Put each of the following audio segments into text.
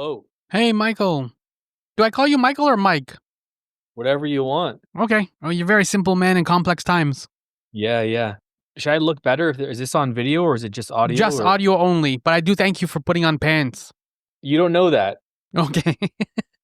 Hello. Hey, Michael. Do I call you Michael or Mike? Whatever you want. Okay. Oh, you're a very simple man in complex times. Yeah. Should I look better? Is this on video or is it just audio? Just audio only, but I do thank you for putting on pants. You don't know that. Okay.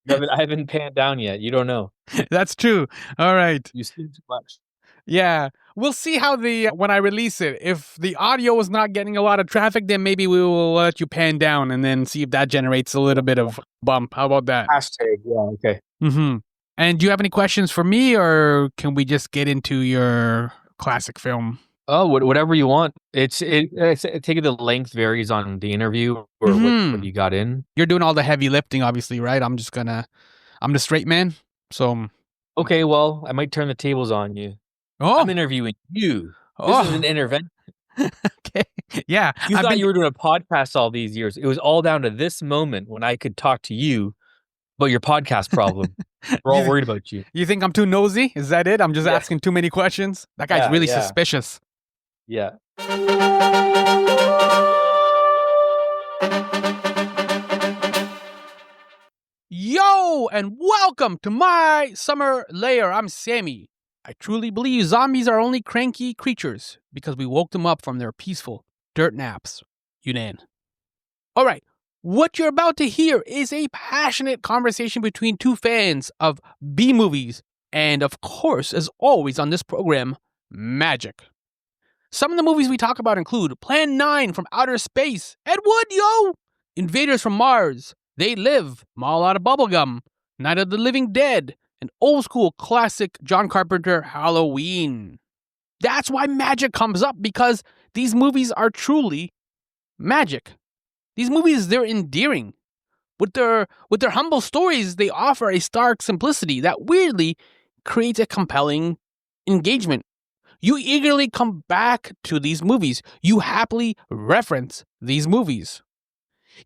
I haven't panned down yet. You don't know. That's true. All right. You sleep too much. Yeah. We'll see how when I release it. If the audio is not getting a lot of traffic, then maybe we will let you pan down and then see if that generates a little bit of bump. How about that? Hashtag. Yeah. Okay. Mm-hmm. And do you have any questions for me, or can we just get into your classic film? Oh, whatever you want. I take it the length varies on the interview or what you got in. You're doing all the heavy lifting, obviously, right? I'm the straight man. So okay, well, I might turn the tables on you. Oh, I'm interviewing you. This is an intervention. Okay. Yeah. You thought you were doing a podcast all these years. It was all down to this moment when I could talk to you about your podcast problem. We're all worried about you. You think I'm too nosy? Is that it? I'm just asking too many questions? That guy's really suspicious. Yeah. Yo, and welcome to My Summer Lair. I'm Sammy. I truly believe zombies are only cranky creatures because we woke them up from their peaceful dirt naps. Younan. All right. What you're about to hear is a passionate conversation between two fans of B-movies and, of course, as always on this program, magic. Some of the movies we talk about include Plan 9 from Outer Space, Ed Wood, yo! Invaders from Mars, They Live, Mall Out of Bubblegum, Night of the Living Dead, and old school classic John Carpenter Halloween. That's why magic comes up, because these movies are truly magic. These movies, they're endearing. With their humble stories, they offer a stark simplicity that weirdly creates a compelling engagement. You eagerly come back to these movies. You happily reference these movies.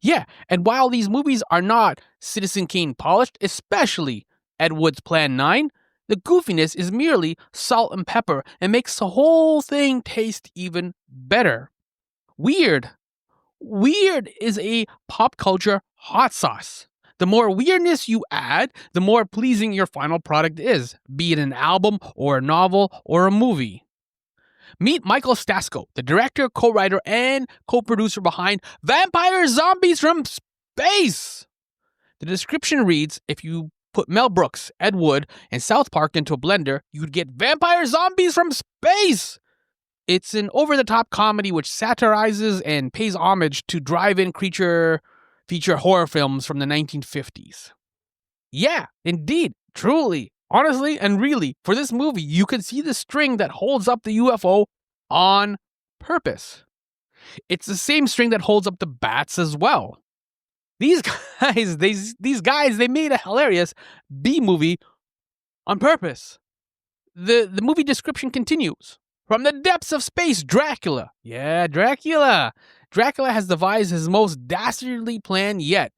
Yeah, and while these movies are not Citizen Kane polished, especially Ed Wood's Plan 9, the goofiness is merely salt and pepper and makes the whole thing taste even better. Weird is a pop culture hot sauce. The more weirdness you add, the more pleasing your final product is, be it an album or a novel or a movie. Meet Michael Stasko, the director, co-writer, and co-producer behind Vampire Zombies from Space. The description reads, if you put Mel Brooks, Ed Wood, and South Park into a blender, you'd get Vampire Zombies from Space. It's an over-the-top comedy which satirizes and pays homage to drive-in creature feature horror films from the 1950s. Yeah, indeed, truly, honestly, and really, for this movie, you can see the string that holds up the UFO on purpose. It's the same string that holds up the bats as well. These guys, they made a hilarious B-movie on purpose. The movie description continues. From the depths of space, Dracula. Yeah, Dracula. Dracula has devised his most dastardly plan yet,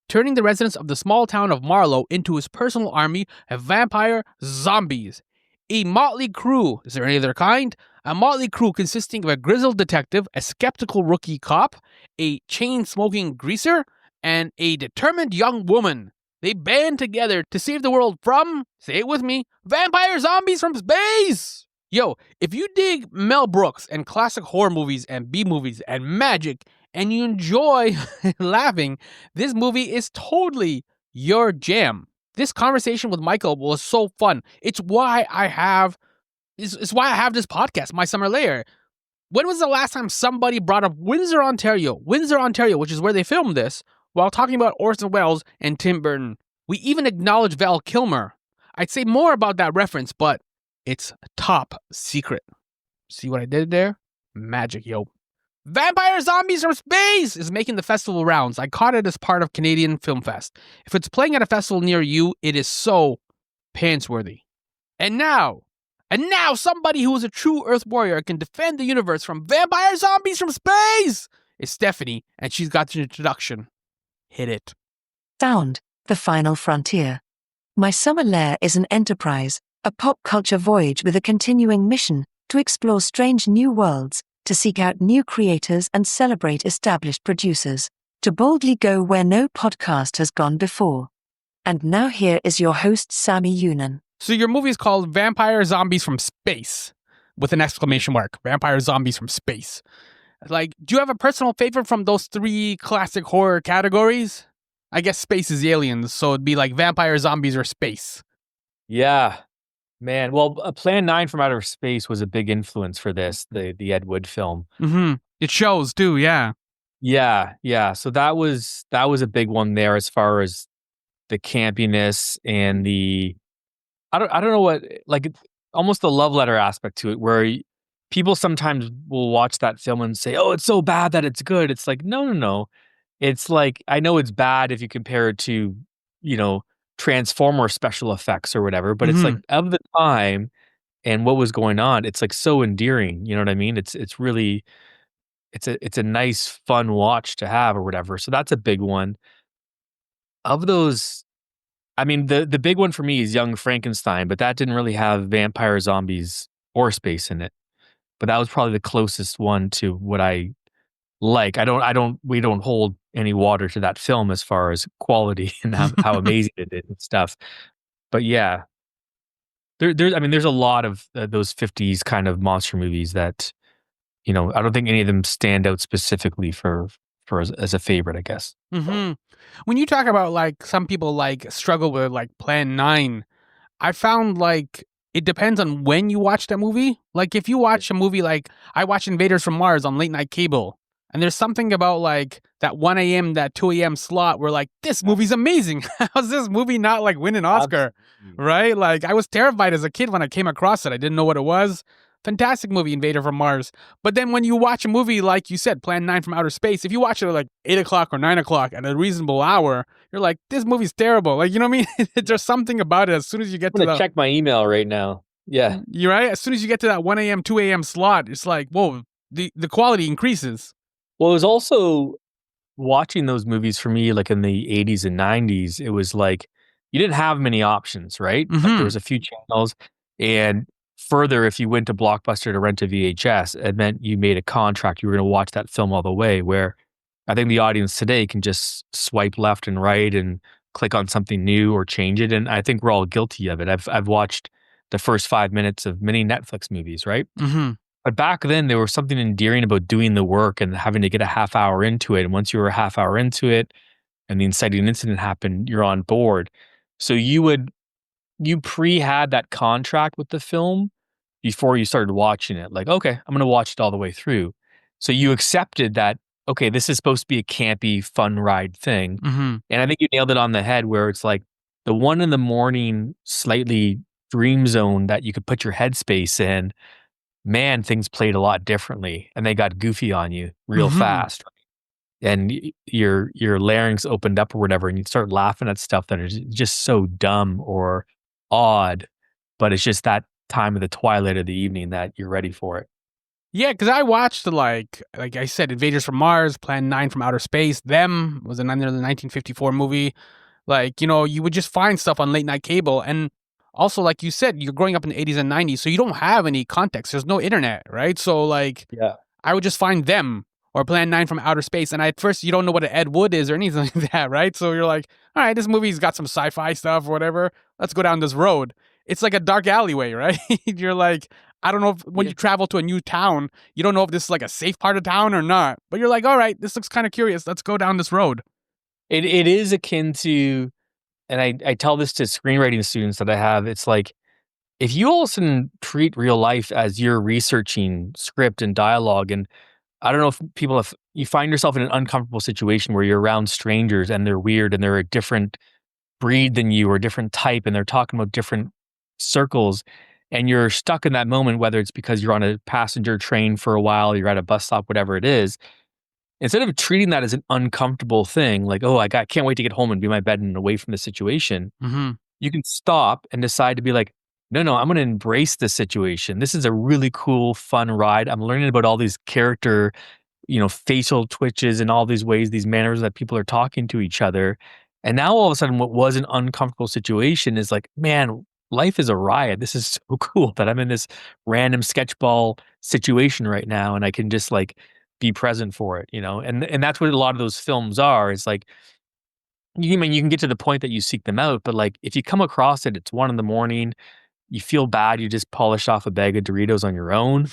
turning the residents of the small town of Marlow into his personal army of vampire zombies. A motley crew. Is there any other kind? A motley crew consisting of a grizzled detective, a skeptical rookie cop, a chain-smoking greaser, and a determined young woman. They band together to save the world from, say it with me, vampire zombies from space! Yo, if you dig Mel Brooks and classic horror movies and B-movies and magic, and you enjoy laughing, this movie is totally your jam. This conversation with Michael was so fun. It's why I have this podcast, My Summer Lair. When was the last time somebody brought up Windsor, Ontario, which is where they filmed this, while talking about Orson Welles and Tim Burton? We even acknowledge Val Kilmer. I'd say more about that reference, but it's top secret. See what I did there? Magic, yo. Vampire Zombies from Space is making the festival rounds. I caught it as part of Canadian Film Fest. If it's playing at a festival near you, it is so pants-worthy. And now, somebody who is a true Earth warrior can defend the universe from vampire zombies from space is Stephanie, and she's got the introduction. Hit it. Sound, the final frontier. My Summer Lair is an enterprise, a pop culture voyage with a continuing mission to explore strange new worlds, to seek out new creators and celebrate established producers. to boldly go where no podcast has gone before. And now here is your host, Sammy Younan. So your movie is called Vampire Zombies from Space, with an exclamation mark. Vampire Zombies from Space. Like, do you have a personal favorite from those three classic horror categories? I guess space is aliens, so it'd be like vampire, zombies, or space. Yeah, man. Well, Plan 9 from Outer Space was a big influence for this, the Ed Wood film. Mm-hmm. It shows too, yeah. Yeah. So that was a big one there as far as the campiness and the I don't know what, like, almost the love letter aspect to it, where people sometimes will watch that film and say, "Oh, it's so bad that it's good." It's like, no. It's like, I know it's bad if you compare it to, you know, Transformer special effects or whatever, but it's like, of the time and what was going on, it's like so endearing. You know what I mean? It's really it's a nice fun watch to have or whatever. So that's a big one. Of those, I mean, the big one for me is Young Frankenstein, but that didn't really have vampire, zombies, or space in it. But that was probably the closest one to what I like. We don't hold any water to that film as far as quality and how amazing it is and stuff. But yeah, there's a lot of those 50s kind of monster movies that, I don't think any of them stand out specifically for as a favorite, I guess. Mm-hmm. When you talk about like some people like struggle with like Plan 9, I found like it depends on when you watch that movie. Like if you watch a movie like I watch Invaders from Mars on late night cable, and there's something about like that 1 a.m., that 2 a.m. slot where like, this movie's amazing. How's this movie not like win an Oscar? Absolutely. Right? Like I was terrified as a kid when I came across it. I didn't know what it was. Fantastic movie, Invader from Mars. But then when you watch a movie, like you said, Plan 9 from Outer Space, if you watch it at like 8 o'clock or 9 o'clock at a reasonable hour, you're like, this movie's terrible. Like, you know what I mean? There's something about it as soon as you get I'm to gonna check my email right now. Yeah. You're right. As soon as you get to that 1 a.m., 2 a.m. slot, it's like, whoa, the quality increases. Well, it was also watching those movies for me, like in the 80s and 90s. It was like you didn't have many options, right? Like there was a few channels, and further, if you went to Blockbuster to rent a VHS, it meant you made a contract. You were going to watch that film all the way. Where I think the audience today can just swipe left and right and click on something new or change it. And I think we're all guilty of it. I've watched the first 5 minutes of many Netflix movies, right? Mm-hmm. But back then, there was something endearing about doing the work and having to get a half hour into it. And once you were a half hour into it and the inciting incident happened, you're on board. So you pre-had that contract with the film before you started watching it. Like, okay, I'm going to watch it all the way through. So you accepted that, okay, this is supposed to be a campy, fun ride thing. Mm-hmm. And I think you nailed it on the head, where it's like the 1 a.m, slightly dream zone that you could put your headspace in. Man, things played a lot differently, and they got goofy on you real fast. And your larynx opened up or whatever, and you start laughing at stuff that is just so dumb or odd, but it's just that time of the twilight of the evening that you're ready for it. Yeah, because I watched like I said, Invaders from Mars, Plan 9 from Outer Space. Them was another 1954 movie. Like, you would just find stuff on late night cable. And also, like you said, you're growing up in the 80s and 90s, so you don't have any context. There's no internet, right? So, like, Yeah. I would just find them or Plan 9 from Outer Space. And at first, you don't know what an Ed Wood is or anything like that, right? So you're like, all right, this movie's got some sci-fi stuff or whatever. Let's go down this road. It's like a dark alleyway, right? You're like, I don't know if when you travel to a new town, you don't know if this is like a safe part of town or not. But you're like, all right, this looks kind of curious. Let's go down this road. It is akin to, and I tell this to screenwriting students that I have, it's like, if you all of a sudden treat real life as you're researching script and dialogue, and I don't know if you find yourself in an uncomfortable situation where you're around strangers and they're weird and they're a different breed than you or a different type, and they're talking about different circles, and you're stuck in that moment, whether it's because you're on a passenger train for a while, you're at a bus stop, whatever it is. Instead of treating that as an uncomfortable thing, like, oh, can't wait to get home and be in my bed and away from the situation, you can stop and decide to be like, no, I'm going to embrace this situation. This is a really cool, fun ride. I'm learning about all these character, facial twitches and all these ways, these manners that people are talking to each other. And now all of a sudden, what was an uncomfortable situation is like, man, life is a riot. This is so cool that I'm in this random sketchball situation right now. And I can just like be present for it, and that's what a lot of those films are. It's like, you can get to the point that you seek them out, but like if you come across it, it's 1 a.m, you feel bad, you just polished off a bag of Doritos on your own,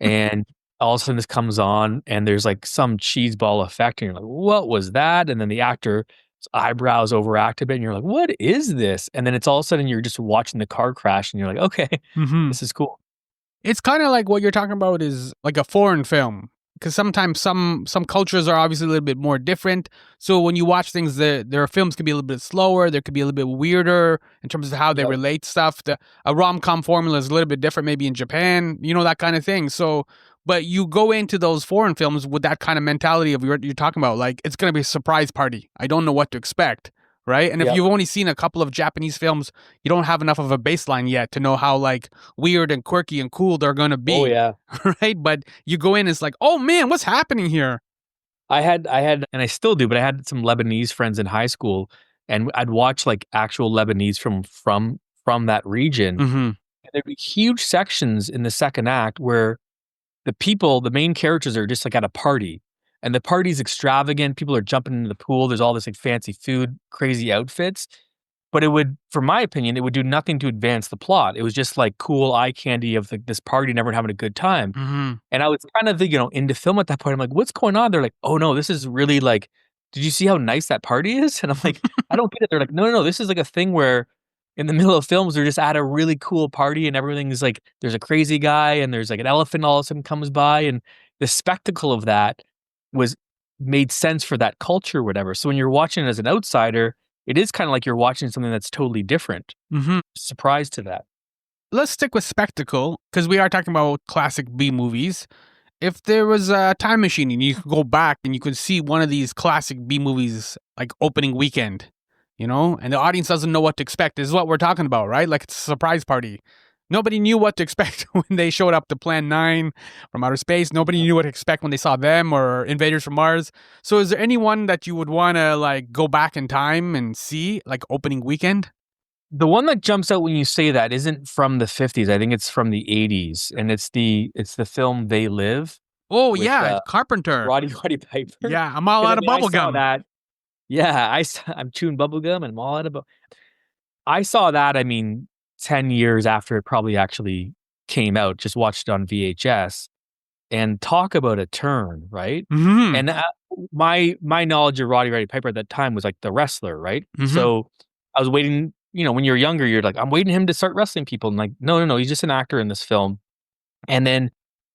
and all of a sudden this comes on and there's like some cheese ball effect and you're like, what was that? And then the actor's eyebrows overact a bit and you're like, what is this? And then it's all of a sudden you're just watching the car crash and you're like, okay, Mm-hmm. this is cool. It's kind of like what you're talking about is like a foreign film, because sometimes some cultures are obviously a little bit more different. So when you watch things, their films could be a little bit slower. There could be a little bit weirder in terms of how they Yep. relate stuff. A rom-com formula is a little bit different, maybe in Japan, that kind of thing. So, but you go into those foreign films with that kind of mentality of you're talking about, like it's gonna be a surprise party. I don't know what to expect. Right. And if Yep. you've only seen a couple of Japanese films, you don't have enough of a baseline yet to know how like weird and quirky and cool they're going to be. Oh yeah. Right. But you go in, it's like, oh man, what's happening here? I had, and I still do, but I had some Lebanese friends in high school, and I'd watch like actual Lebanese from that region. Mm-hmm. And there'd be huge sections in the second act where the main characters are just like at a party, and the party's extravagant. People are jumping into the pool. There's all this like fancy food, crazy outfits. But it would, from my opinion, it would do nothing to advance the plot. It was just like cool eye candy of like this party and everyone having a good time. Mm-hmm. And I was kind of, into film at that point. I'm like, what's going on? They're like, oh no, this is really like, did you see how nice that party is? And I'm like, I don't get it. They're like, no, this is like a thing where in the middle of films, they're just at a really cool party and everything is like, there's a crazy guy and there's like an elephant all of a sudden comes by. And the spectacle of that made sense for that culture or whatever. So when you're watching it as an outsider, it is kind of like you're watching something that's totally different. Mm-hmm. Surprised to that. Let's stick with spectacle because we are talking about classic B movies. If there was a time machine and you could go back and you could see one of these classic B movies like opening weekend, and the audience doesn't know what to expect, this is what we're talking about, right? Like it's a surprise party. Nobody knew what to expect when they showed up to Plan 9 from outer space. Nobody knew what to expect when they saw them or Invaders from Mars. So is there anyone that you would want to like go back in time and see like opening weekend? The one that jumps out when you say that isn't from the 50s. I think it's from the 80s, and it's the film They Live. Oh, with, yeah, Carpenter. Roddy Piper. Yeah, I'm all 'Cause, out of I saw bubblegum. that. Yeah, I'm chewing bubblegum and I'm all out of I saw that, 10 years after it probably actually came out, just watched it on VHS, and talk about a turn, right? Mm-hmm. And my knowledge of Roddy Piper at that time was like the wrestler, right? Mhm. So I was waiting, when you're younger, you're like, I'm waiting him to start wrestling people. And like, no, he's just an actor in this film. And then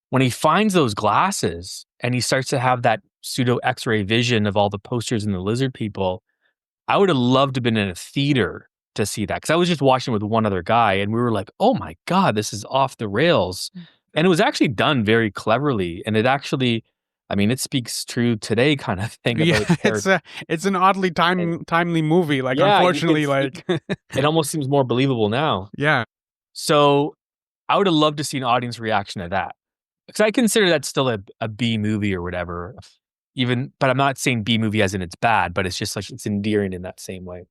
when he finds those glasses and he starts to have that pseudo X-ray vision of all the posters and the lizard people, I would have loved to have been in a theater to see that. Cause I was just watching with one other guy and we were like, oh my God, this is off the rails. And it was actually done very cleverly. And it actually, it speaks true today kind of thing. Yeah, About it's an oddly timely movie. Like, Yeah, unfortunately, like, it almost seems more believable now. yeah. So I would have loved to see an audience reaction to that. Because I consider that still a B movie or whatever. But I'm not saying B movie as in it's bad, but it's just like it's endearing in that same way.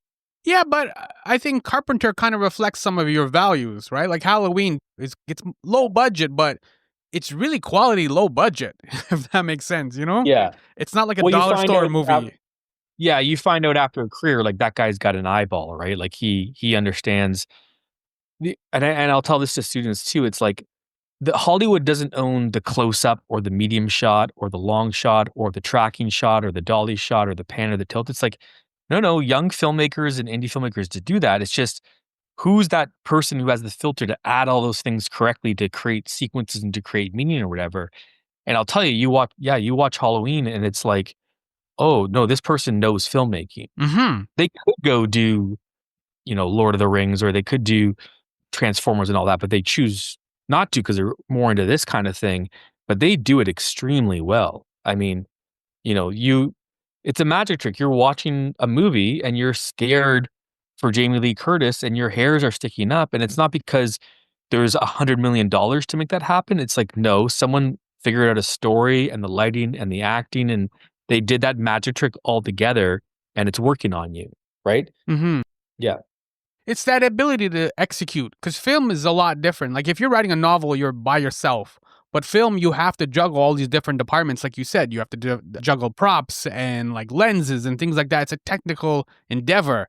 Yeah, but I think Carpenter kind of reflects some of your values, right? Like Halloween it's low budget, but it's really quality low budget, if that makes sense, Yeah. It's not like a Well, you dollar find store out movie. Yeah, you find out after a career, like that guy's got an eyeball, right? Like he understands and I'll tell this to students too. It's like the Hollywood doesn't own the close up or the medium shot or the long shot or the tracking shot or the dolly shot or the pan or the tilt. It's like, no, young filmmakers and indie filmmakers to do that. It's just who's that person who has the filter to add all those things correctly to create sequences and to create meaning or whatever. And I'll tell you, you watch Halloween and it's like, oh no, this person knows filmmaking. Mm-hmm. They could go do, Lord of the Rings, or they could do Transformers and all that, but they choose not to because they're more into this kind of thing. But they do it extremely well. It's a magic trick. You're watching a movie and you're scared for Jamie Lee Curtis and your hairs are sticking up. And it's not because there's $100 million to make that happen. It's like, no, someone figured out a story and the lighting and the acting and they did that magic trick all together and it's working on you. Right? Mm-hmm. Yeah. It's that ability to execute, because film is a lot different. Like if you're writing a novel, you're by yourself. But film, you have to juggle all these different departments. Like you said, you have to juggle props and like lenses and things like that. It's a technical endeavor.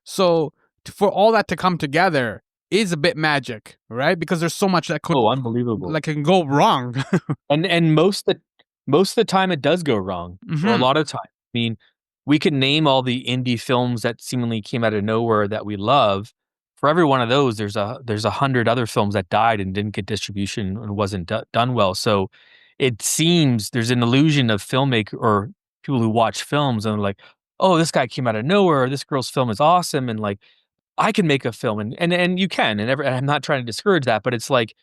So for all that to come together is a bit magic, right? Because there's so much that could unbelievable. like can go wrong. And most of the time it does go wrong. Or a lot of time. I mean, we can name all the indie films that seemingly came out of nowhere that we love. For every one of those, there's 100 other films that died and didn't get distribution and wasn't done well. So it seems there's an illusion of filmmaker or people who watch films and are like, oh, this guy came out of nowhere. Or this girl's film is awesome, and like I can make a film, and you can, and I'm not trying to discourage that, but it's like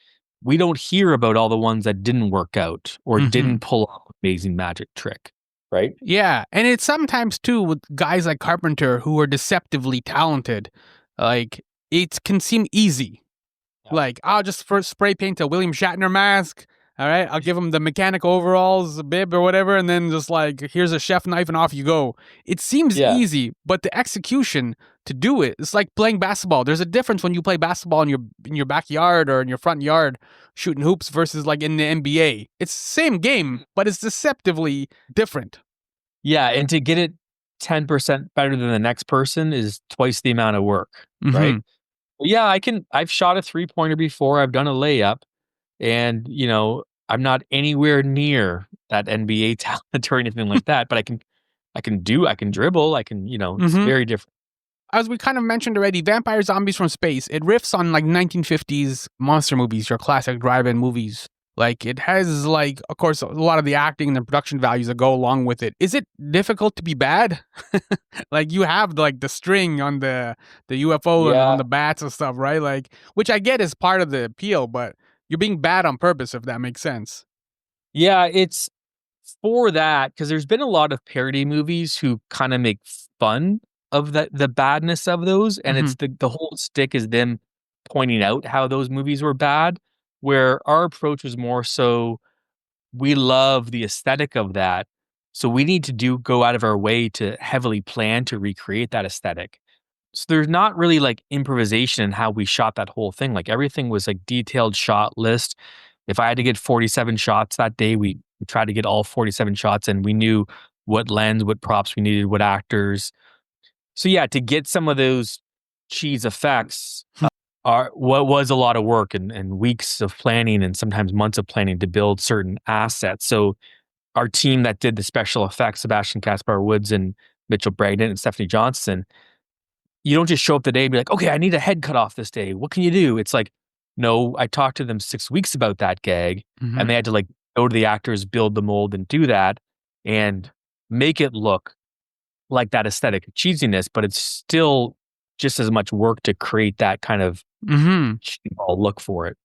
we don't hear about all the ones that didn't work out or didn't pull off an amazing magic trick, right? Yeah, and it's sometimes too with guys like Carpenter who are deceptively talented. Like it can seem easy. Yeah. Like I'll just first spray paint a William Shatner mask. All right, I'll give him the mechanic overalls, a bib or whatever, and then just like here's a chef knife and off you go. It seems easy, but the execution to do it, it's like playing basketball. There's a difference when you play basketball in your backyard or in your front yard shooting hoops versus like in the NBA. It's the same game, but it's deceptively different. Yeah, and to get it 10% better than the next person is twice the amount of work, right? Yeah, I've shot a 3-pointer before. I've done a layup, and I'm not anywhere near that NBA talent or anything like that. But I can dribble. It's very different. As we kind of mentioned already, Vampire Zombies from Space, it riffs on like 1950s monster movies, your classic drive-in movies. Like it has like, of course, a lot of the acting and the production values that go along with it. Is it difficult to be bad? Like you have like the string on the UFO and on the bats and stuff, right? Like, which I get is part of the appeal, but you're being bad on purpose, if that makes sense. Yeah, it's for that because there's been a lot of parody movies who kind of make fun of the badness of those, and it's the whole stick is them pointing out how those movies were bad. Where our approach was more so we love the aesthetic of that. So we need to go out of our way to heavily plan to recreate that aesthetic. So there's not really like improvisation in how we shot that whole thing. Like everything was like detailed shot list. If I had to get 47 shots that day, we tried to get all 47 shots, and we knew what lens, what props we needed, what actors. So yeah, to get some of those cheese effects what was a lot of work and weeks of planning and sometimes months of planning to build certain assets. So our team that did the special effects, Sebastian Caspar Woods and Mitchell Bragdon and Stephanie Johnson, you don't just show up the day and be like, okay, I need a head cut off this day. What can you do? It's like, no, I talked to them 6 weeks about that gag, and they had to like go to the actors, build the mold and do that and make it look like that aesthetic cheesiness, but it's still just as much work to create that kind of cheeseball look for it.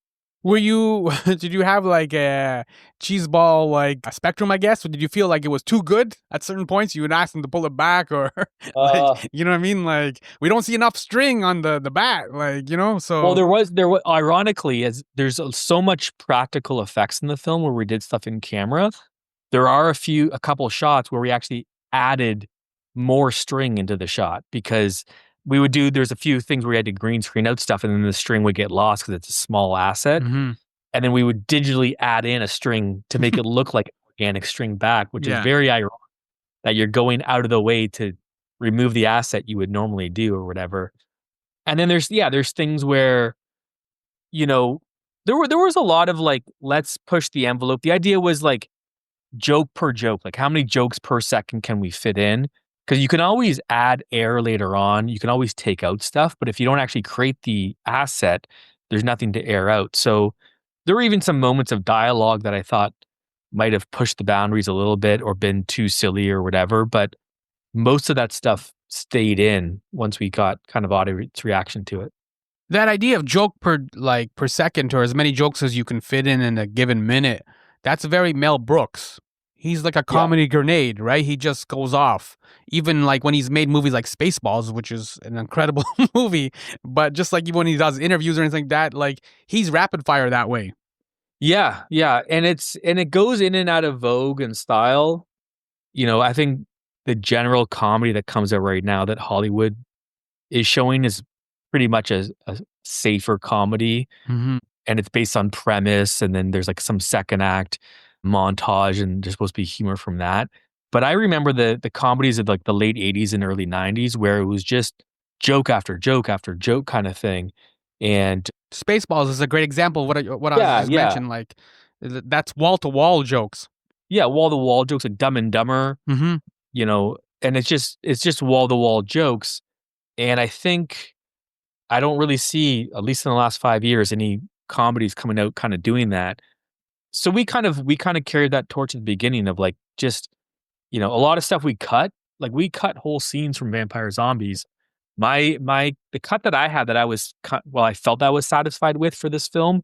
Did you have like a cheeseball, like a spectrum, I guess? Or did you feel like it was too good at certain points? You would ask them to pull it back or like, you know what I mean? Like, we don't see enough string on the bat, like, so. Well, there was, ironically, as there's so much practical effects in the film where we did stuff in camera, there are a couple shots where we actually added more string into the shot because there's a few things where we had to green screen out stuff and then the string would get lost because it's a small asset. And then we would digitally add in a string to make it look like an organic string back, which is very ironic that you're going out of the way to remove the asset you would normally do or whatever. And then there's things where, there was a lot of like, let's push the envelope. The idea was like joke per joke, like how many jokes per second can we fit in? Because you can always add air later on. You can always take out stuff. But if you don't actually create the asset, there's nothing to air out. So there were even some moments of dialogue that I thought might have pushed the boundaries a little bit or been too silly or whatever. But most of that stuff stayed in once we got kind of audience reaction to it. That idea of joke per second or as many jokes as you can fit in a given minute, that's very Mel Brooks. He's like a comedy grenade, right? He just goes off. Even like when he's made movies like Spaceballs, which is an incredible movie, but just like even when he does interviews or anything like that, like he's rapid fire that way. Yeah, and it goes in and out of vogue and style. I think the general comedy that comes out right now that Hollywood is showing is pretty much a safer comedy. and it's based on premise, and then there's like some second act montage, and there's supposed to be humor from that. But I remember the comedies of like the late 80s and early 90s where it was just joke after joke after joke kind of thing. And Spaceballs is a great example of what I yeah, just yeah. mentioned. Like, that's wall to wall jokes. Yeah, wall to wall jokes like Dumb and Dumber, Mm-hmm. and it's just wall to wall jokes. And I think I don't really see, at least in the last 5 years, any comedies coming out kind of doing that. So we kind of carried that torch at the beginning of like just, a lot of stuff we cut. Like we cut whole scenes from Vampire Zombies. The cut that I had that I felt I was satisfied with for this film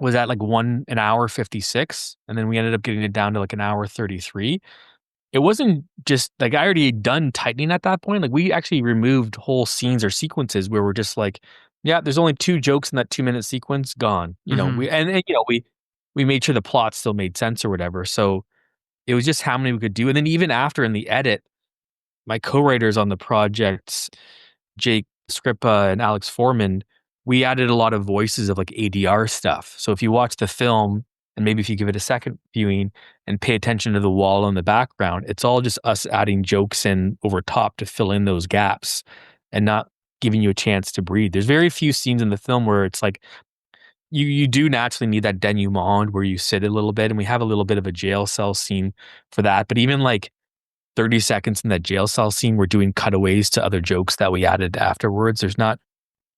was at like an hour 56, and then we ended up getting it down to like an hour 33. It wasn't just like I already done tightening at that point. Like we actually removed whole scenes or sequences where we're just like, yeah, there's only 2 jokes in that 2-minute sequence, gone. Mhm. We made sure the plot still made sense or whatever. So it was just how many we could do. And then even after in the edit, my co-writers on the project, Jake Scrippa and Alex Foreman, we added a lot of voices of like ADR stuff. So if you watch the film, and maybe if you give it a second viewing and pay attention to the wall in the background, it's all just us adding jokes in over top to fill in those gaps and not giving you a chance to breathe. There's very few scenes in the film where it's like you do naturally need that denouement where you sit a little bit, and we have a little bit of a jail cell scene for that. But even like 30 seconds in that jail cell scene, we're doing cutaways to other jokes that we added afterwards. There's not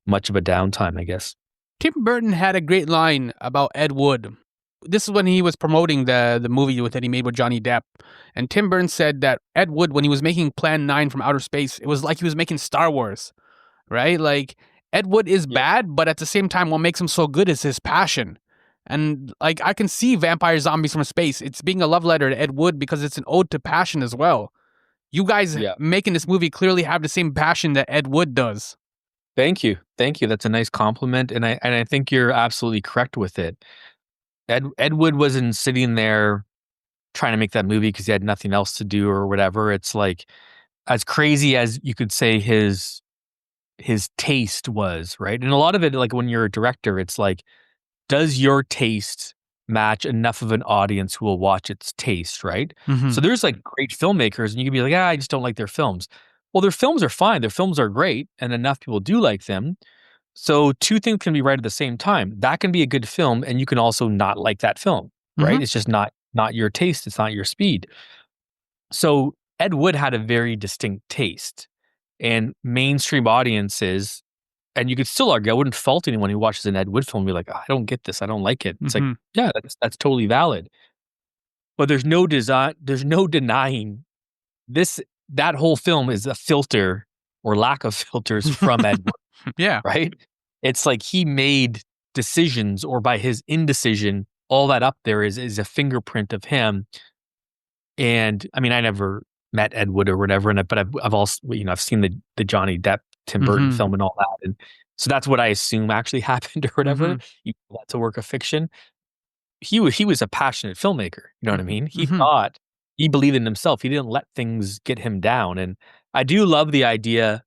much of a downtime, I guess. Tim Burton had a great line about Ed Wood. This is when he was promoting the movie that he made with Johnny Depp. And Tim Burton said that Ed Wood, when he was making Plan 9 from Outer Space, it was like he was making Star Wars, right? Like, Ed Wood is bad, but at the same time, what makes him so good is his passion. And like, I can see Vampire Zombies from Space. It's being a love letter to Ed Wood because it's an ode to passion as well. You guys making this movie clearly have the same passion that Ed Wood does. Thank you. Thank you. That's a nice compliment. And I think you're absolutely correct with it. Ed Wood wasn't sitting there trying to make that movie because he had nothing else to do or whatever. It's like, as crazy as you could say his taste was, right? And a lot of it, like when you're a director, it's like, does your taste match enough of an audience who will watch its taste, right? Mhm. So there's like great filmmakers, and you can be like, I just don't like their films. Well, their films are fine. Their films are great, and enough people do like them. So 2 things can be right at the same time. That can be a good film, and you can also not like that film, right? Mhm. It's just not your taste. It's not your speed. So Ed Wood had a very distinct taste, and mainstream audiences, and you could still argue, I wouldn't fault anyone who watches an Ed Wood film and be like, I don't get this. I don't like it. It's like, Mhm. yeah, that's totally valid. But there's no denying this that whole film is a filter or lack of filters from Ed Wood, Yeah. right? It's like he made decisions, or by his indecision, all that up there is a fingerprint of him. And I mean, I never met Ed Wood or whatever, but I've also, I've seen the Johnny Depp, Tim Burton Mhm. film and all that, and so that's what I assume actually happened or whatever. Mhm. That's a work of fiction. He was a passionate filmmaker. You know what I mean? Mhm. He believed in himself. He didn't let things get him down. And I do love the idea.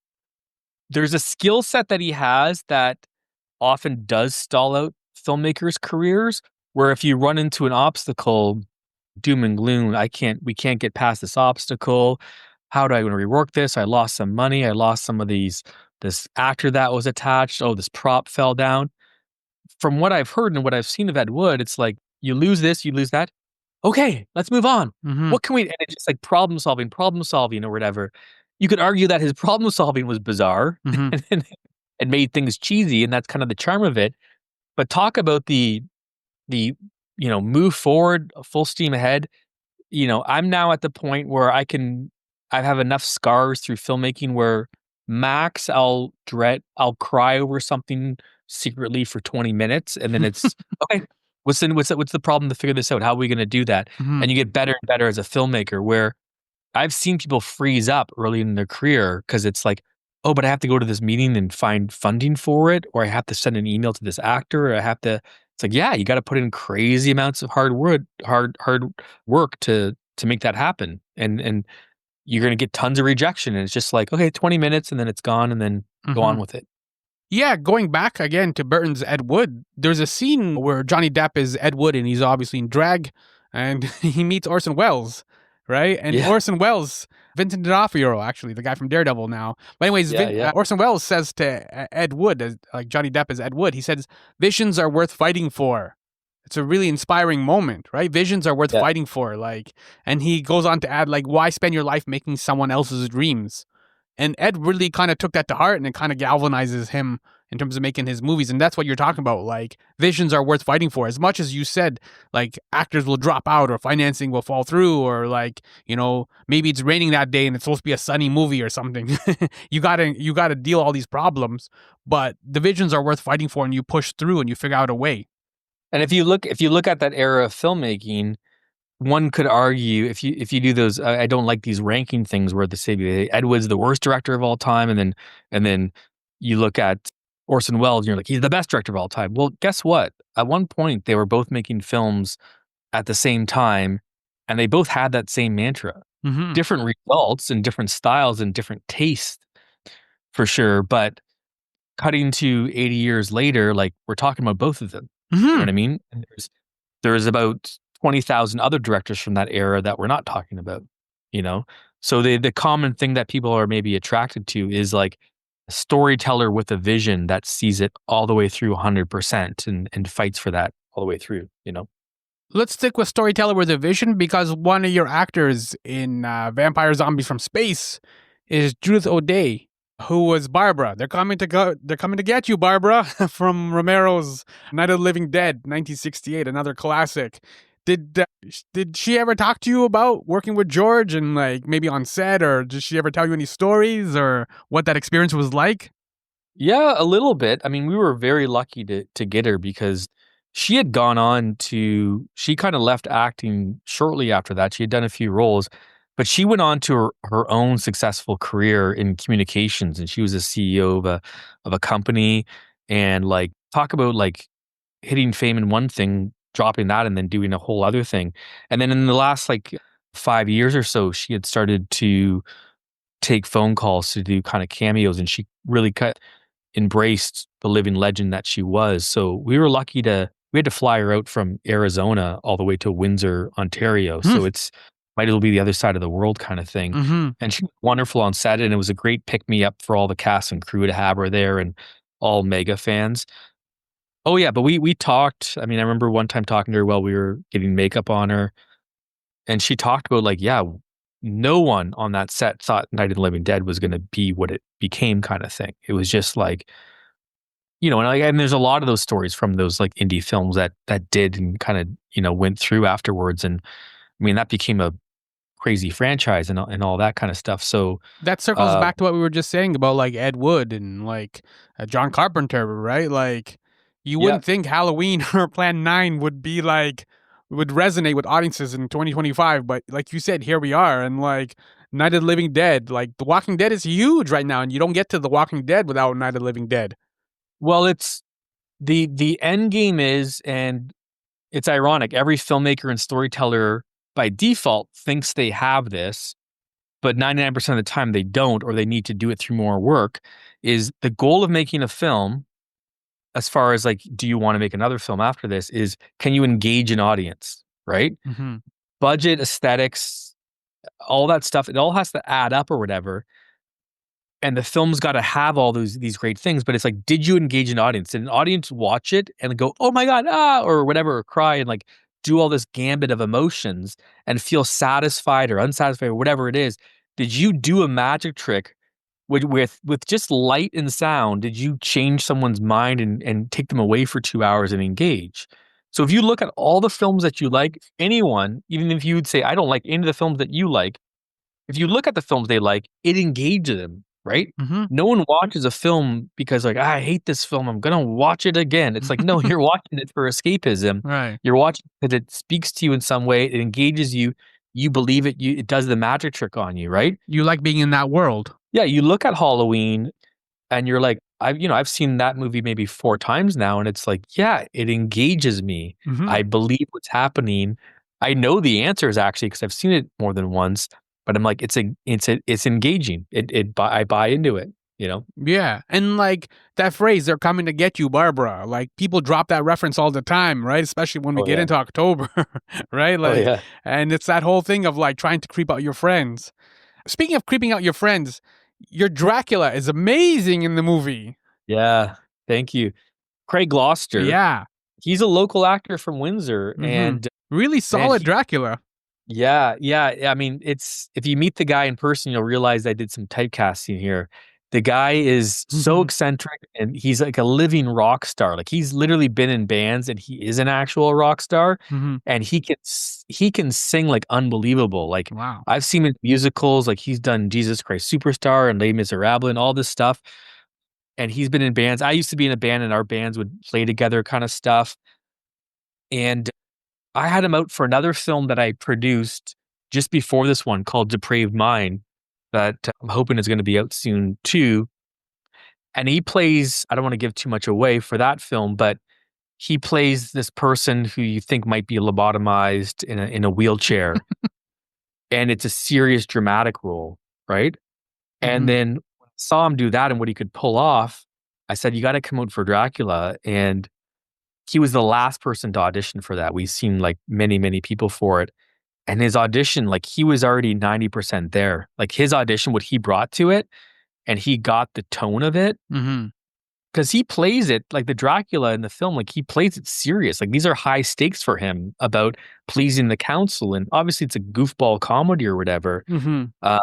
There's a skill set that he has that often does stall out filmmakers' careers. Where if you run into an obstacle, doom and gloom, we can't get past this obstacle. How do I want to rework this? I lost some money. I lost some of this actor that was attached. Oh, this prop fell down. From what I've heard and what I've seen of Ed Wood, it's like you lose this, you lose that. Okay, let's move on. Mhm. What can we? And it's just like problem solving, or whatever. You could argue that his problem solving was bizarre Mhm. and made things cheesy, and that's kind of the charm of it. But talk about the move forward, full steam ahead. I'm now at the point where I have enough scars through filmmaking where max I'll cry over something secretly for 20 minutes, and then it's okay. What's the problem to figure this out? How are we going to do that? Mhm. And you get better and better as a filmmaker, where I've seen people freeze up early in their career because it's like, oh, but I have to go to this meeting and find funding for it, or I have to send an email to this actor, or I have to. It's like, yeah, you got to put in crazy amounts of hard work to make that happen, and you're going to get tons of rejection, and it's just like, okay, 20 minutes, and then it's gone, and then go on Mhm. with it. Yeah, going back again to Burton's Ed Wood, there's a scene where Johnny Depp is Ed Wood and he's obviously in drag and he meets Orson Welles, right? And Yeah. Orson Welles, Vincent D'Onofrio, actually, the guy from Daredevil now. But anyways, Yeah. Orson Welles says to Ed Wood, like Johnny Depp is Ed Wood, he says, visions are worth fighting for. It's a really inspiring moment, right? Visions are worth Yeah. fighting for. Like, and he goes on to add, like, why spend your life making someone else's dreams? And Ed really kind of took that to heart and it kind of galvanizes him in terms of making his movies. And that's what you're talking about. Like, visions are worth fighting for. As much as you said, like, actors will drop out or financing will fall through or, like, you know, maybe it's raining that day and it's supposed to be a sunny movie or something. you gotta deal all these problems. But the visions are worth fighting for and you push through and you figure out a way. And if you look at that era of filmmaking, one could argue if you do those, I don't like these ranking things where they say Ed Wood's the worst director of all time, and then you look at Orson Welles and you're like, he's the best director of all time. Well, guess what? At one point, they were both making films at the same time, and they both had that same mantra. Mm-hmm. Different results and different styles and different tastes, for sure. But cutting to 80 years later, like we're talking about both of them. You know what I mean? And there's about 20,000 other directors from that era that we're not talking about, you know? So the common thing that people are maybe attracted to is like a storyteller with a vision that sees it all the way through 100% and fights for that all the way through, you know? Let's stick with storyteller with a vision because one of your actors in Vampire Zombies from Space is Judith O'Dea, who was Barbara. They're coming to get you, Barbara, from Romero's Night of the Living Dead, 1968, another classic. Did she ever talk to you about working with George and like maybe on set, or did she ever tell you any stories or what that experience was like? Yeah, a little bit. I mean, we were very lucky to get her because she had gone on to she kind of left acting shortly after that. She had done a few roles, but she went on to her own successful career in communications, and she was a CEO of a company. And like talk about like hitting fame in one thing, dropping that, and then doing a whole other thing. And then in the last like 5 years or so, she had started to take phone calls to do kind of cameos, and she really embraced the living legend that she was. So we were lucky we had to fly her out from Arizona all the way to Windsor, Ontario. So it's might as well be the other side of the world kind of thing. Mm-hmm. And she was wonderful on set, and it was a great pick me up for all the cast and crew to have her there and all mega fans. Oh yeah, but we talked. I mean, I remember one time talking to her while we were getting makeup on her, and she talked about like, yeah, no one on that set thought Night of the Living Dead was going to be what it became, kind of thing. It was just like, you know, and there's a lot of those stories from those like indie films that did and kind of, you know, went through afterwards, and I mean that became a crazy franchise and all that kind of stuff. So That circles back to what we were just saying about like Ed Wood and like John Carpenter, right? Like you yeah, wouldn't think Halloween or Plan 9 would be like would resonate with audiences in 2025, but like you said, here we are. And like Night of the Living Dead, like The Walking Dead is huge right now, and you don't get to The Walking Dead without Night of the Living Dead. well, it's the end game is, and it's ironic. Every filmmaker and storyteller by default thinks they have this, but 99% of the time they don't, or they need to do it through more work. Is the goal of making a film, as far as like, do you want to make another film after this, is can you engage an audience, right? Mm-hmm. Budget, aesthetics, all that stuff, it all has to add up or whatever. And the film's got to have all these great things, but it's like, did you engage an audience? Did an audience watch it and go, oh my God, or whatever, or cry and like do all this gambit of emotions and feel satisfied or unsatisfied or whatever it is? Did you do a magic trick with just light and sound? Did you change someone's mind and take them away for 2 hours and engage? So if you look at all the films that you like, anyone, even if you would say, I don't like any of the films that you like, if you look at the films they like, it engages them, right? Mm-hmm. No one watches a film because like, I hate this film, I'm gonna watch it again. It's like, no, you're watching it for escapism. Right. You're watching because it speaks to you in some way, it engages you, you believe it, it does the magic trick on you, right? You like being in that world. Yeah, you look at Halloween and you're like, I've seen that movie maybe 4 times now, and it's like, yeah, it engages me. Mm-hmm. I believe what's happening. I know the answers actually because I've seen it more than once, but I'm like, it's engaging. I buy into it. you know? Yeah. And like that phrase, they're coming to get you, Barbara. Like people drop that reference all the time, right? Especially when we Oh, get yeah. into October, right? Oh, Like, yeah. and it's that whole thing of like trying to creep out your friends. Speaking of creeping out your friends, your Dracula is amazing in the movie. Yeah. Thank you. Craig Gloucester, Yeah. he's a local actor from Windsor, Hmm. and Really man, solid Dracula. yeah. I mean, it's if you meet the guy in person, you'll realize I did some typecasting here. The guy is so Mhm. eccentric, and he's like a living rock star. Like he's literally been in bands, and he is an actual rock star, Mhm. and he can sing like unbelievable. Like Wow. I've seen him in musicals, like he's done Jesus Christ Superstar and Les Miserables and all this stuff. And he's been in bands. I used to be in a band, and our bands would play together, kind of stuff. And I had him out for another film that I produced just before this one called Depraved Mind that I'm hoping is gonna be out soon too, and he plays I don't wanna give too much away for that film, but he plays this person who you think might be lobotomized in a wheelchair, and it's a serious dramatic role, right? And Mhm. then when I saw him do that and what he could pull off, I said, "You gotta come out for Dracula," and he was the last person to audition for that. We've seen, like, many people for it. And his audition, like, he was already 90% there. Like, his audition, what he brought to it, and he got the tone of it, Mhm. because he plays it like the Dracula in the film, like, he plays it serious. Like, these are high stakes for him about pleasing the council, and obviously, it's a goofball comedy or whatever. Mhm. Uh,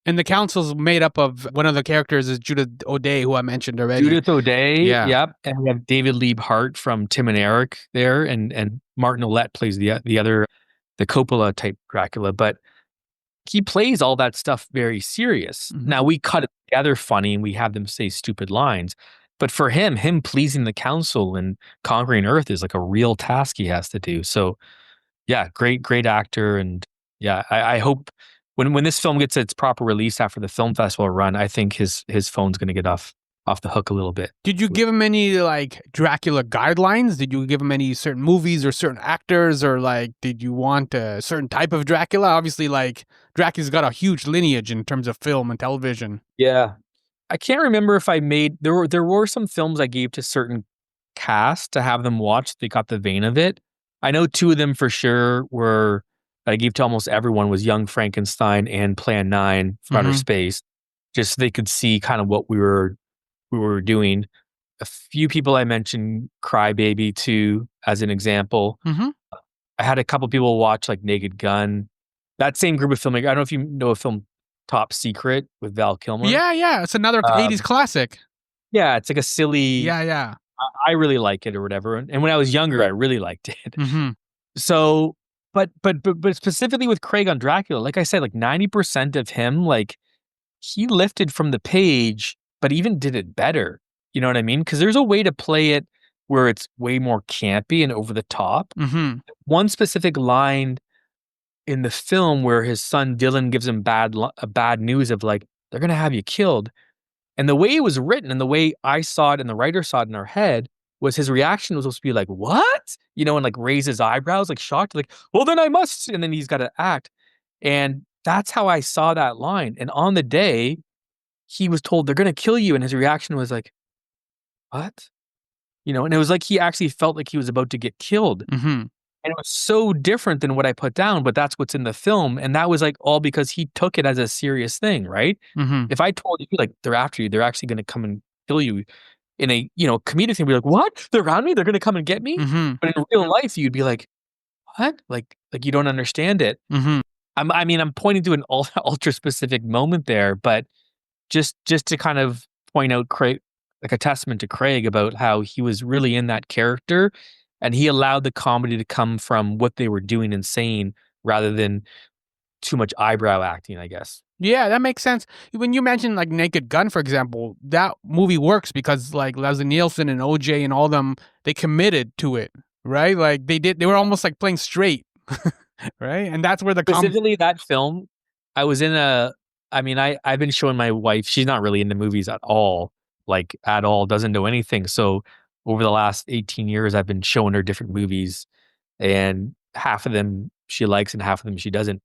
And the council's made up of one of the characters is Judith O'Day, who I mentioned already. Judith O'Day, Yeah. yep, and we have David Lieb Hart from Tim and Eric there, and Martin Ouellette plays the other the Coppola type Dracula, but he plays all that stuff very serious. Mhm. Now we cut it together funny and we have them say stupid lines, but for him pleasing the council and conquering Earth is like a real task he has to do. So yeah, great actor, and yeah, I hope when this film gets its proper release after the film festival run, I think his phone's gonna get off the hook a little bit. Did you give him any like Dracula guidelines? Did you give him any certain movies or certain actors, or like did you want a certain type of Dracula? Obviously, like Dracula's got a huge lineage in terms of film and television. Yeah. I can't remember if I made there were some films I gave to certain cast to have them watch. They got the vein of it. I know 2 of them for sure were that I gave to almost everyone was Young Frankenstein and Plan 9 from Outer Mhm. Space, just so they could see kind of what we were doing. A few people I mentioned Crybaby too, as an example. Mhm. I had a couple people watch, like, Naked Gun. That same group of filmmaker I don't know if you know a film, Top Secret, with Val Kilmer. Yeah, yeah, it's another 80s Um classic. Yeah, it's like a silly Yeah, yeah. I really like it or whatever, and when I was younger, I really liked it. Mhm. So, but specifically with Craig on Dracula, like I said, like 90% of him, like, he lifted from the page, but even did it better. You know what I mean? Because there's a way to play it where it's way more campy and over the top. Mhm. One specific line in the film where his son Dylan gives him bad news of, like, "They're gonna have you killed." And the way it was written and the way I saw it and the writer saw it in our head was his reaction was supposed to be like, "What?" You know, and, like, raise his eyebrows, like, shocked, like, "Well, then I must," and then he's gotta act. And that's how I saw that line, and on the day, he was told, "They're gonna kill you," and his reaction was like, "What?" You know, and it was like he actually felt like he was about to get killed, Mhm. and it was so different than what I put down, but that's what's in the film, and that was, like, all because he took it as a serious thing, right? Mhm. If I told you, like, "They're after you, they're actually gonna come and kill you," in a, comedic thing, be like, "What? They're around me? They're gonna come and get me?" Mhm. But in real life, you'd be like, "What?" Like, you don't understand it. Mhm. I mean, I'm pointing to an ultra specific moment there, but just to kind of point out Craig like a testament to Craig about how he was really in that character, and he allowed the comedy to come from what they were doing and saying rather than too much eyebrow acting, I guess. Yeah, that makes sense. When you mentioned like Naked Gun, for example, that movie works because like Leslie Nielsen and OJ and all them, they committed to it, right? Like they were almost like playing straight, right? And that's where the Specifically that film, I was in a I mean, I've been showing my wife she's not really into movies at all, like, at all, doesn't know anything, so over the last 18 years, I've been showing her different movies, and half of them she likes and half of them she doesn't.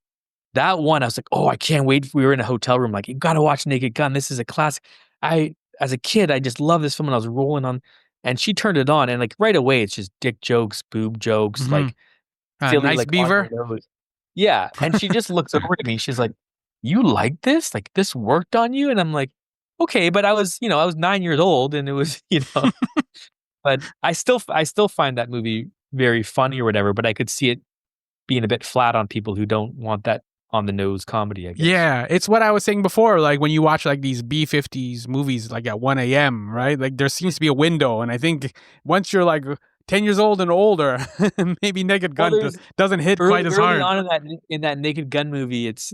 That one, I was like, "Oh, I can't wait." We were in a hotel room, like, "You gotta watch Naked Gun, this is a classic." as a kid, I just loved this film and I was rolling on, and she turned it on and like right away, it's just dick jokes, boob jokes, Mhm. like silly, Nice like on beaver. the nose. Yeah. And she just looks over to me. She's like, "You like this? Like this worked on you?" And I'm like, "Okay." But I was 9 years old and it was, but I still find that movie very funny or whatever, but I could see it being a bit flat on people who don't want that on the nose comedy, I guess. Yeah, it's what I was saying before. Like when you watch like these B-50s movies, like at 1 a.m., right? Like there seems to be a window, and I think once you're like 10 years old and older, maybe Naked Well, Gun there's doesn't hit quite as early hard. on in that Naked Gun movie, it's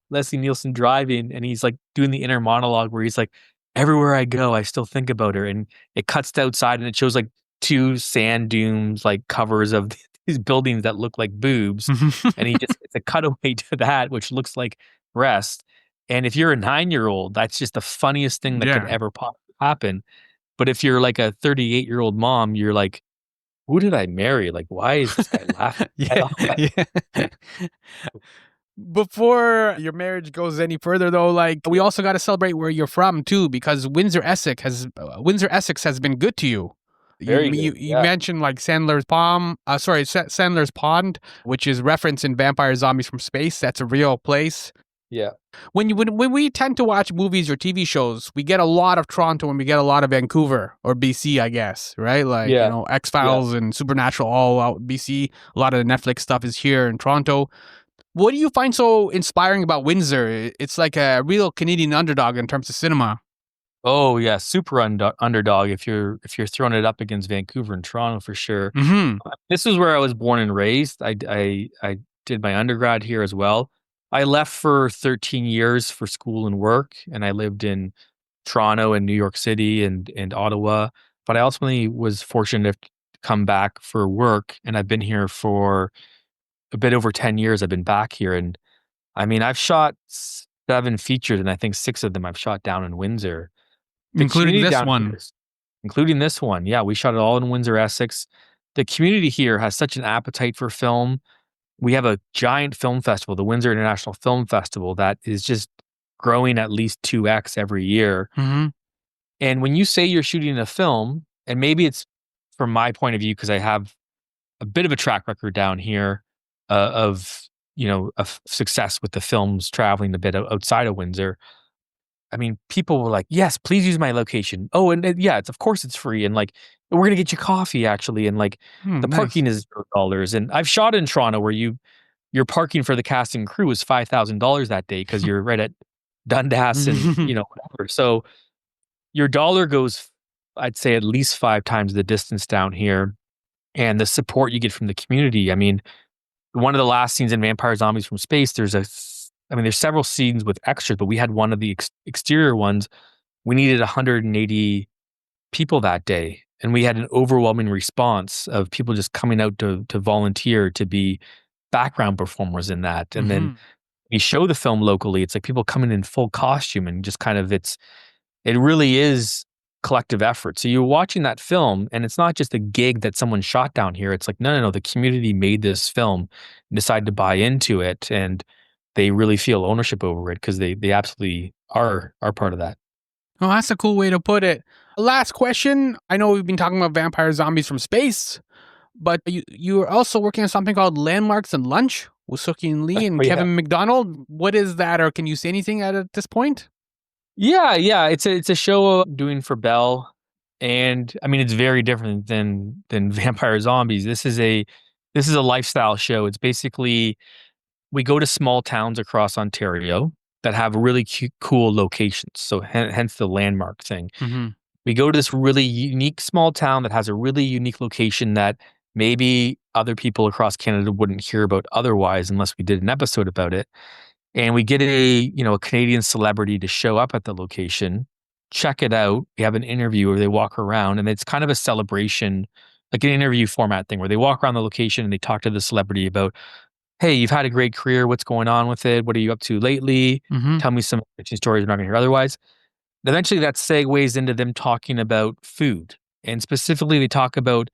Leslie Nielsen driving, and he's like doing the inner monologue where he's like, "Everywhere I go, I still think about her," and it cuts to outside, and it shows like two sand dunes, like covers of these buildings that look like boobs, and it's a cutaway to that, which looks like breast. And if you're a 9-year-old, that's just the funniest thing that could Yeah. ever happen. But if you're like a 38-year-old mom, you're like, who did I marry? Like, why is this guy laughing at Yeah, all that? yeah. Before your marriage goes any further, though, like we also got to celebrate where you're from too, because Windsor, Essex has been good to you. You Very you, good. you Yeah. mentioned like Sandler's Pond, which is referenced in Vampire Zombies from Space. That's a real place. Yeah. When we tend to watch movies or TV shows, we get a lot of Toronto and we get a lot of Vancouver or BC, I guess, right? Like, Yeah. Yeah. X-Files and Supernatural all out BC. A lot of the Netflix stuff is here in Toronto. What do you find so inspiring about Windsor? It's like a real Canadian underdog in terms of cinema. Oh yeah, super underdog if you're throwing it up against Vancouver and Toronto for sure. Mm-hmm. This is where I was born and raised. I did my undergrad here as well. I left for 13 years for school and work, and I lived in Toronto and New York City and Ottawa. But I ultimately was fortunate to come back for work, and I've been here for a bit over 10 years. I've been back here, and I mean, I've shot 7 features, and I think 6 of them I've shot down in Windsor. The Including community this down here one. is including this one. Yeah, we shot it all in Windsor, Essex. The community here has such an appetite for film. We have a giant film festival, the Windsor International Film Festival, that is just growing at least 2x every year. Mm-hmm. And when you say you're shooting a film, and maybe it's from my point of view, because I have a bit of a track record down here of of success with the films traveling a bit outside of Windsor. I mean, people were like, "Yes, please use my location." Oh, and yeah, it's of course it's free, and like we're gonna get you coffee actually, and like the Nice. parking is $0. And I've shot in Toronto where your parking for the cast and crew is $5,000 that day because you're right at Dundas and whatever. So your dollar goes, I'd say, at least 5 times the distance down here, and the support you get from the community. I mean, one of the last scenes in Vampire Zombies from Space, there's several scenes with extras, but we had one of the exterior ones. We needed 180 people that day, and we had an overwhelming response of people just coming out to volunteer to be background performers in that. And then Mm-hmm. we show the film locally. It's like people coming in full costume and just kind of it really is collective effort. So you're watching that film and it's not just a gig that someone shot down here. It's like, no, the community made this film and decided to buy into it, and they really feel ownership over it because they absolutely are part of that. Oh, that's a cool way to put it. Last question. I know we've been talking about Vampire Zombies from Space, but you are also working on something called Landmarks and Lunch with Sookie and Lee and Oh, yeah. Kevin McDonald. What is that, or can you say anything at this point? Yeah. It's a show I'm doing for Bell. And I mean it's very different than Vampire Zombies. This is a lifestyle show. It's basically we go to small towns across Ontario that have really cool locations. So hence the landmark thing. Mm-hmm. We go to this really unique small town that has a really unique location that maybe other people across Canada wouldn't hear about otherwise unless we did an episode about it. And we get a Canadian celebrity to show up at the location, check it out. We have an interview where they walk around, and it's kind of a celebration, like an interview format thing where they walk around the location and they talk to the celebrity about, hey, you've had a great career. What's going on with it? What are you up to lately? Mm-hmm. Tell me some interesting stories we're not going to hear otherwise. Eventually, that segues into them talking about food. And specifically, they talk about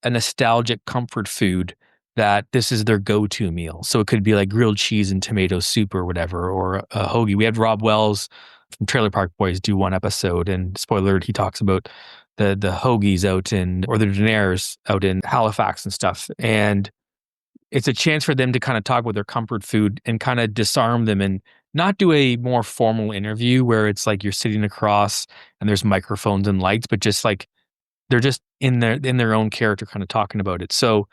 a nostalgic comfort food that this is their go-to meal. So it could be like grilled cheese and tomato soup or whatever, or a hoagie. We had Rob Wells from Trailer Park Boys do one episode, and spoiler alert, he talks about the hoagies or the Daenerys out in Halifax and stuff. And it's a chance for them to kind of talk about their comfort food and kind of disarm them and not do a more formal interview where it's like you're sitting across and there's microphones and lights, but just like they're just in their own character kind of talking about it. So,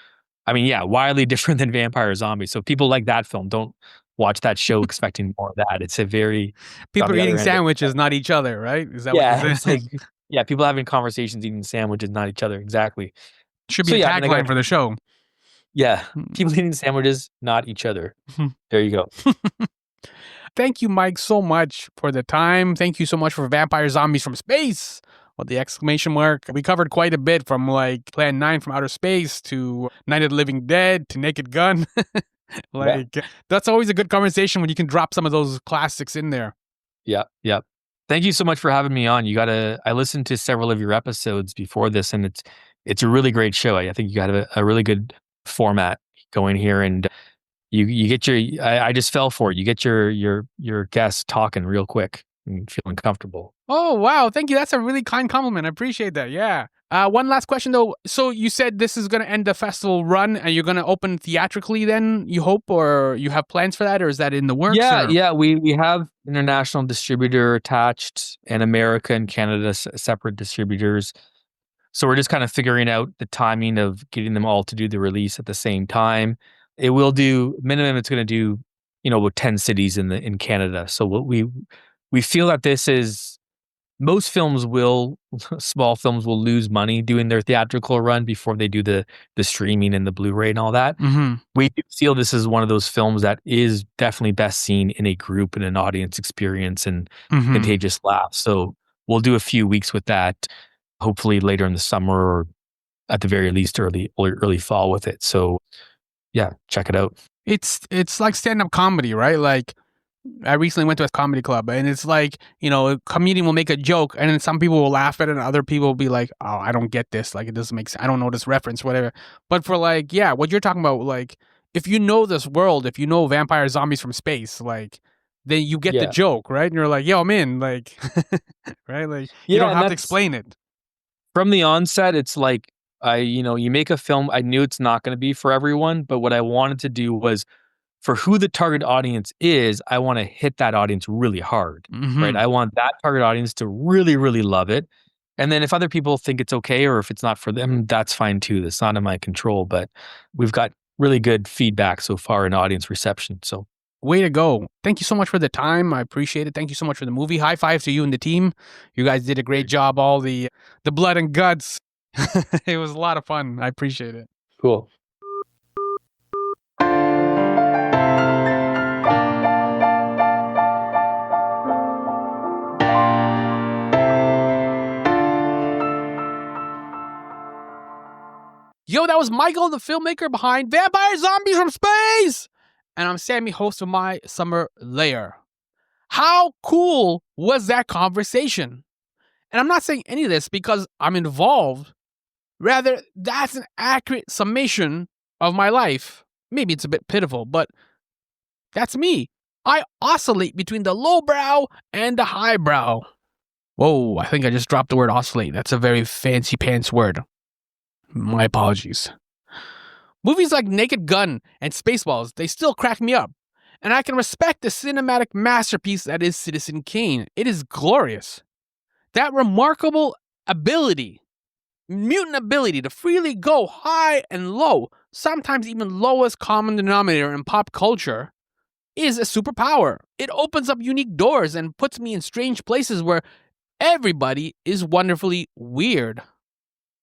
I mean, yeah, wildly different than Vampire Zombies. So people like that film, don't watch that show expecting more of that. It's a very People are eating sandwiches, not each other, right? Is that what you're saying? It's like, people having conversations, eating sandwiches, not each other. Exactly. Should be a tagline for the show. Yeah. People eating sandwiches, not each other. There you go. Thank you, Mike, so much for the time. Thank you so much for Vampire Zombies from Space with the exclamation mark. We covered quite a bit from like Plan 9 from Outer Space to Night of the Living Dead to Naked Gun. That's always a good conversation when you can drop some of those classics in there. Yeah. Thank you so much for having me on. I listened to several of your episodes before this, and it's a really great show. I think you got a really good format going here, and you get I just fell for it. You get your guests talking real quick and feeling comfortable. Oh, wow. Thank you. That's a really kind compliment. I appreciate that. Yeah. One last question, though. So you said this is going to end the festival run and you're going to open theatrically then, you hope, or you have plans for that, or is that in the works? Yeah. We have international distributor attached, and America and Canada separate distributors. So we're just kind of figuring out the timing of getting them all to do the release at the same time. It will do minimum. It's going to do, with 10 cities in Canada. So what we feel that this is, most small films will lose money doing their theatrical run before they do the streaming and the Blu-ray and all that. Mm-hmm. We feel this is one of those films that is definitely best seen in a group and an audience experience and contagious laughs. So we'll do a few weeks with that, hopefully later in the summer or at the very least early fall with it. So yeah, check it out. It's like stand-up comedy, right? Like I recently went to a comedy club and it's like, a comedian will make a joke and then some people will laugh at it and other people will be like, oh, I don't get this. Like, it doesn't make sense. I don't know this reference, whatever. But for like, yeah, what you're talking about, like, if you know this world, if you know Vampire Zombies from Space, like, then you get the joke, right? And you're like, yo, I'm in, like, right? Like, you don't have to explain it. From the onset, it's like, you make a film. I knew it's not going to be for everyone, but what I wanted to do was, for who the target audience is, I want to hit that audience really hard, right? I want that target audience to really, really love it. And then if other people think it's okay, or if it's not for them, that's fine too. That's not in my control, but we've got really good feedback so far in audience reception. So way to go. Thank you so much for the time. I appreciate it. Thank you so much for the movie. High five to you and the team. You guys did a great job. All the blood and guts. It was a lot of fun. I appreciate it. Cool. Yo, that was Michael, the filmmaker behind Vampire Zombies from Space! And I'm Sammy, host of My Summer Lair. How cool was that conversation? And I'm not saying any of this because I'm involved. Rather, that's an accurate summation of my life. Maybe it's a bit pitiful, but that's me. I oscillate between the lowbrow and the highbrow. Whoa, I think I just dropped the word oscillate. That's a very fancy pants word. My apologies. Movies like Naked Gun and Spaceballs, they still crack me up. And I can respect the cinematic masterpiece that is Citizen Kane. It is glorious. That remarkable ability, mutant ability to freely go high and low, sometimes even lowest common denominator in pop culture, is a superpower. It opens up unique doors and puts me in strange places where everybody is wonderfully weird.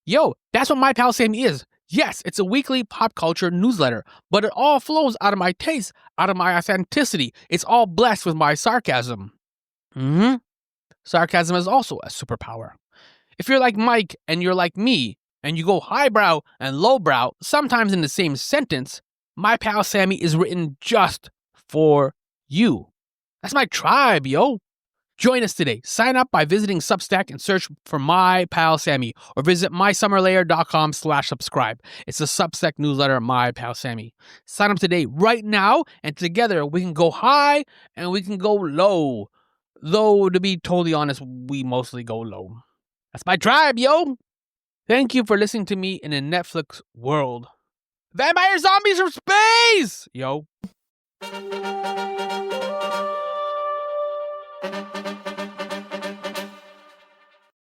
Yo, that's what My Pal Sammy is. Yes, it's a weekly pop culture newsletter, but it all flows out of my taste, out of my authenticity. It's all blessed with my sarcasm. Sarcasm is also a superpower. If you're like Mike and you're like me, and you go highbrow and lowbrow, sometimes in the same sentence, My Pal Sammy is written just for you. That's my tribe, yo. Join us today. Sign up by visiting Substack and search for My Pal Sammy, or visit mysummerlair.com/subscribe. It's a Substack newsletter, My Pal Sammy. Sign up today, right now, and together we can go high and we can go low. Though, to be totally honest, we mostly go low. That's my tribe, yo! Thank you for listening to me in a Netflix world. Vampire zombies from space! Yo.